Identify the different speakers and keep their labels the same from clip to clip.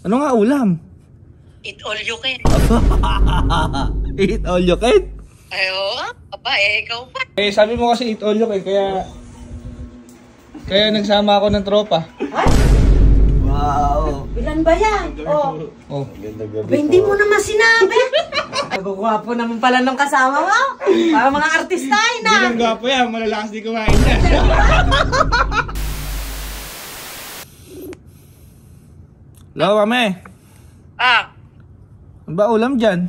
Speaker 1: Ano nga ulam?
Speaker 2: Eat all you can.
Speaker 1: Eat all you can?
Speaker 2: Ay, oo. Aba, ikaw pa.
Speaker 1: Eh, sabi mo kasi eat all you can, kaya nagsama ako ng tropa.
Speaker 2: Ay?
Speaker 3: Wow!
Speaker 2: Ilan ba yan?
Speaker 1: Oh.
Speaker 2: Hindi mo naman sinabi. Nagugwapo naman pala nung kasama mo. Para mga artista na.
Speaker 1: Hindi lang gwapo yan, malalakas di kumain yan. Hello, mame. Ano ba ulam dyan?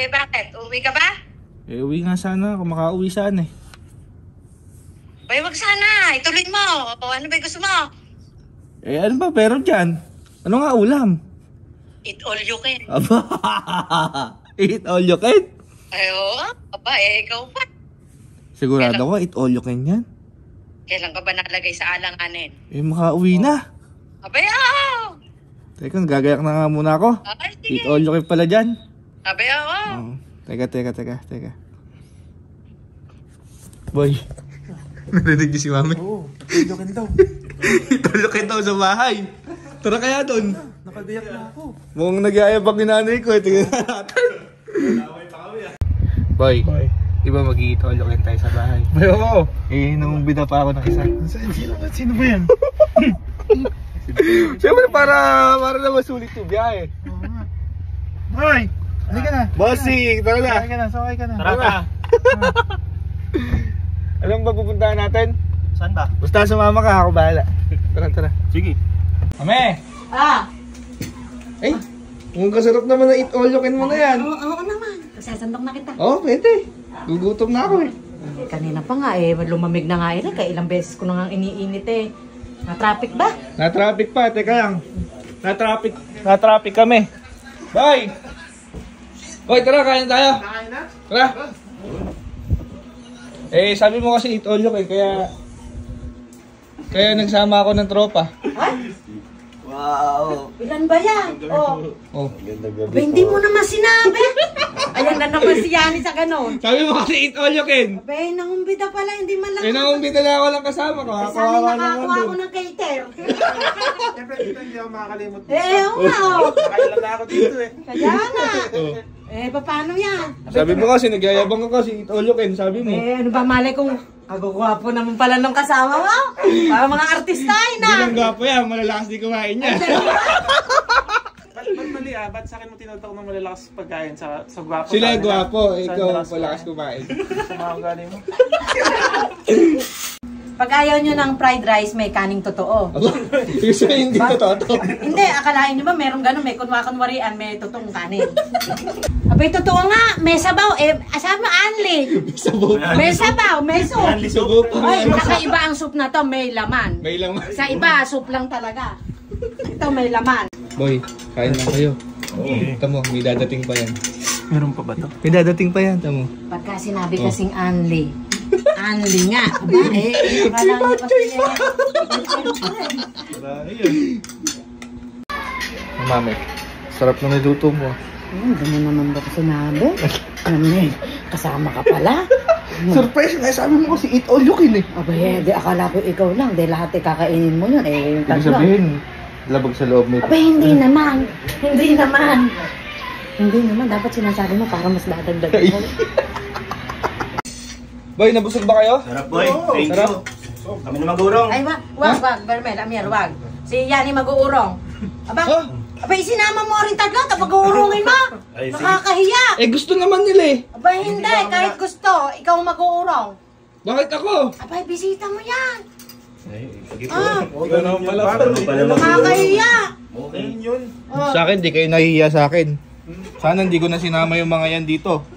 Speaker 2: Bakit? Uwi ka ba?
Speaker 1: Eh, uwi nga sana. Kung makauwi sana eh.
Speaker 2: Wag sana. Ituloy mo. Ano ba gusto mo?
Speaker 1: Eh, ano ba pero dyan? Ano nga ulam?
Speaker 2: Eat all you can.
Speaker 1: Aba, eat all you can?
Speaker 2: Ay, oo. Aba, ikaw pa.
Speaker 1: Sigurado ko, eat all you can yan.
Speaker 2: Kailan ka ba nalagay sa alanganin?
Speaker 1: Eh, makauwi na.
Speaker 2: Abay, oo.
Speaker 1: Teka, nagagayak na nga muna ako.
Speaker 2: Ay, sige.
Speaker 1: Eat all you can pala dyan.
Speaker 2: Abay, oo.
Speaker 1: Oh. Teka. Boy, narinig niyo si mami?
Speaker 3: Oo, eat all you can daw.
Speaker 1: Eat all you can daw sa bahay. Tara kaya doon.
Speaker 3: Nakabiyak na ako.
Speaker 1: Mukhang nagyayabang ni nanay ko. Tingnan natin. Boy, di ba mag-eat all you can tayo sa bahay?
Speaker 3: Boy, oo.
Speaker 1: Eh, nangumbida pa ako ng isa.
Speaker 3: Sino ba yan?
Speaker 1: Siyempre para na masulit yung biyahe.
Speaker 3: Boy! Halika na.
Speaker 1: Bossing, tara na.
Speaker 3: Halika na, sakay ka na.
Speaker 1: Tara. Alam ba pupuntahan natin?
Speaker 3: Saan ba?
Speaker 1: Basta sumama ka, ako bahala. Tara.
Speaker 3: Sige.
Speaker 1: Ame!
Speaker 3: Eh,
Speaker 1: Mukhang kasarap naman na eat all you can mo na yan.
Speaker 2: Oo naman. Sasandok na kita.
Speaker 1: Oo, pwede. Gugutom na ako eh.
Speaker 2: Kanina pa nga lumamig na nga kaya ilang beses ko na nga iniinit eh. Na-traffic ba?
Speaker 1: Na-traffic pa, teka lang. Na-traffic kami. Bye! Hoy, tara, kain tayo.
Speaker 3: Nakain na?
Speaker 1: Tara. Eh, sabi mo kasi eat all you can, kaya nagsama ako ng tropa.
Speaker 2: Ay?
Speaker 3: Wow!
Speaker 2: Ilan ba yan?
Speaker 1: Oh.
Speaker 2: Hindi mo naman sinabi. Ayan na naman si Yani sa ganon.
Speaker 1: Sabi mo kasi eat all you can.
Speaker 2: Abay, nangumbida pala, hindi man lang.
Speaker 1: Eh, nangumbita na ako lang kasama ko.
Speaker 2: Sana nakakuha ako ng cater.
Speaker 3: Siyempre, hindi ako makakalimot.
Speaker 2: Oo nga oh.
Speaker 3: Nakailan na ako dito eh.
Speaker 2: Kaya nga.
Speaker 1: Oh.
Speaker 2: Paano yan?
Speaker 1: Sabi mo kasi, nagyayabang ka kasi eat all you can, sabi mo.
Speaker 2: Ano ba malay kung kagugwapo naman pala nung kasama mo? Para mga artista na.
Speaker 1: Hindi lang gwapo yan, malalakas di kumain yan.
Speaker 3: Ba't mali ba't sa akin mo tinutok ng malalakas pagkain sa gwapo?
Speaker 1: Sila gwapo, ikaw malakas kumain.
Speaker 3: Sa mga ugali mo.
Speaker 2: Pag ayaw nyo ng fried rice, may kaning totoo.
Speaker 1: Kasi hindi totoo.
Speaker 2: Hindi, akalain nyo ba meron gano'n, may kunwarian, may totoong kanin. Abay, totoo nga, may sabaw, sabi mo, Anli. May sabaw, may soup. Ay, nakaiba ang soup na to, may laman.
Speaker 1: May laman.
Speaker 2: Sa iba, soup lang talaga. Ito, may laman.
Speaker 1: Boy, kain lang kayo. Tamo, may dadating pa yan.
Speaker 3: Meron pa ba to?
Speaker 1: May dadating pa yan, tamo.
Speaker 2: Pagka sinabi kasing Anli. Anli nga. Akala nyo kasi
Speaker 1: Mami, sarap na niluto mo.
Speaker 2: Gano'n naman ba kasi sinabi? Kasama ka pala.
Speaker 1: Surprise nga, sabi mo kasi eat all you can eh.
Speaker 2: Abay, di akala ko ikaw lang. Di lahat kakainin mo yun. Yung
Speaker 1: Ibig
Speaker 2: tatlo.
Speaker 1: sabihin, labag sa loob mo ito.
Speaker 2: Abay, hindi naman. Hindi naman. Dapat sinasabi mo para mas dadagdag mo.
Speaker 1: Boy, nabusog ba kayo?
Speaker 3: Sarap boy, thank you. Kami na mag-urong.
Speaker 2: Ay, wag, Bermel, Amir, wag. Si Yani mag-uurong. Abay, sinama mo rin tatlo, tapos mag-uurongin mo.
Speaker 3: Ay, sige.
Speaker 2: Nakakahiya.
Speaker 1: Eh, gusto naman nila eh.
Speaker 2: Abay, hindi. Kahit gusto, ikaw mag-uurong.
Speaker 1: Bakit ako?
Speaker 2: Abay, bisita mo yan.
Speaker 3: Ay, sige po.
Speaker 1: Okay naman pala.
Speaker 2: Nakakahiya.
Speaker 3: Okay yun.
Speaker 1: Sa akin, di kayo nahihiya sa akin. Sana hindi ko na sinama yung mga yan dito.